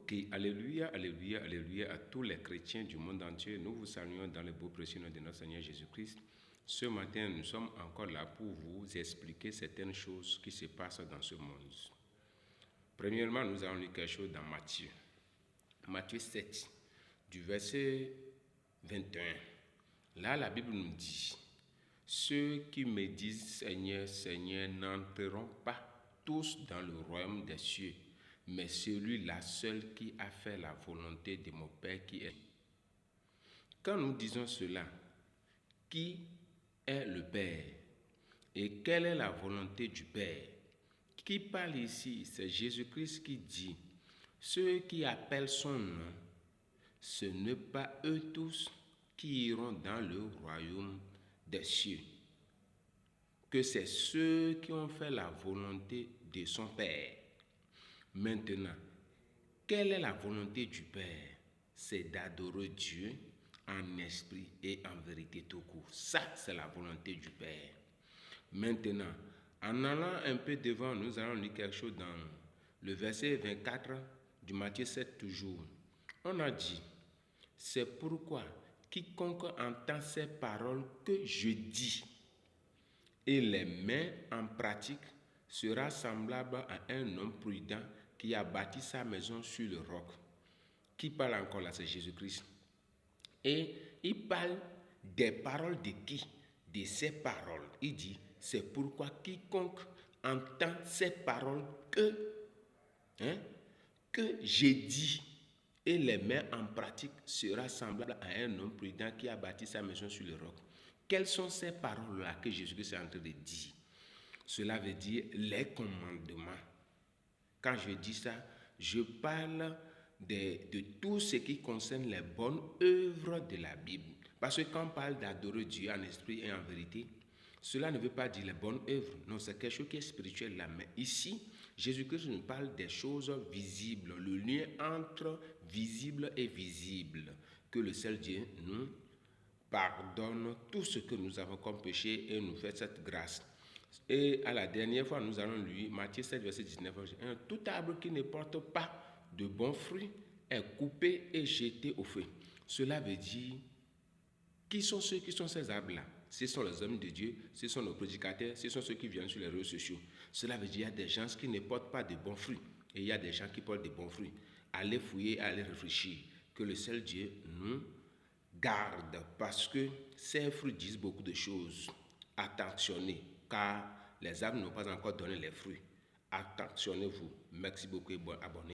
Ok, alléluia, alléluia, alléluia à tous les chrétiens du monde entier. Nous vous saluons dans le beau précieux nom de notre Seigneur Jésus-Christ. Ce matin, nous sommes encore là pour vous expliquer certaines choses qui se passent dans ce monde. Premièrement, nous allons lire quelque chose dans Matthieu. Matthieu 7, du verset 21. Là, la Bible nous dit, « Ceux qui me disent Seigneur, Seigneur n'entreront pas tous dans le royaume des cieux, mais celui-là seul qui a fait la volonté de mon Père qui est. » Quand nous disons cela, qui est le Père et quelle est la volonté du Père? Qui parle ici? C'est Jésus-Christ qui dit, ceux qui appellent son nom, ce n'est pas eux tous qui iront dans le royaume des cieux, que c'est ceux qui ont fait la volonté de son Père. Maintenant, quelle est la volonté du Père? C'est d'adorer Dieu en esprit et en vérité tout court. Ça, c'est la volonté du Père. Maintenant, en allant un peu devant, nous allons lire quelque chose dans le verset 24 du Matthieu 7 toujours. On a dit, c'est pourquoi quiconque entend ces paroles que je dis et les met en pratique sera semblable à un homme prudent qui a bâti sa maison sur le roc. Qui parle encore là? C'est Jésus-Christ. Et il parle des paroles de qui? De ces paroles. Il dit, c'est pourquoi quiconque entend ces paroles que j'ai dit et les met en pratique sera semblable à un homme prudent qui a bâti sa maison sur le roc. Quelles sont ces paroles-là que Jésus-Christ est en train de dire? Cela veut dire les commandements. Quand je dis ça, je parle de tout ce qui concerne les bonnes œuvres de la Bible. Parce que quand on parle d'adorer Dieu en esprit et en vérité, cela ne veut pas dire les bonnes œuvres. Non, c'est quelque chose qui est spirituel là. Mais ici, Jésus-Christ nous parle des choses visibles, le lien entre visible et visible. Que le seul Dieu nous pardonne tout ce que nous avons comme péché et nous fait cette grâce. Et à la dernière fois, nous allons lire Matthieu 7, verset 19. Tout arbre qui ne porte pas de bons fruits est coupé et jeté au feu. Cela veut dire, qui sont ces arbres-là? Ce sont les hommes de Dieu, ce sont nos prédicateurs, ce sont ceux qui viennent sur les réseaux sociaux. Cela veut dire qu'il y a des gens qui ne portent pas de bons fruits et il y a des gens qui portent de bons fruits. Allez fouiller, allez réfléchir, que le seul Dieu nous garde parce que ces fruits disent beaucoup de choses. Attentionnez, car les arbres n'ont pas encore donné les fruits. Attentionnez-vous. Merci beaucoup et bon abonnez.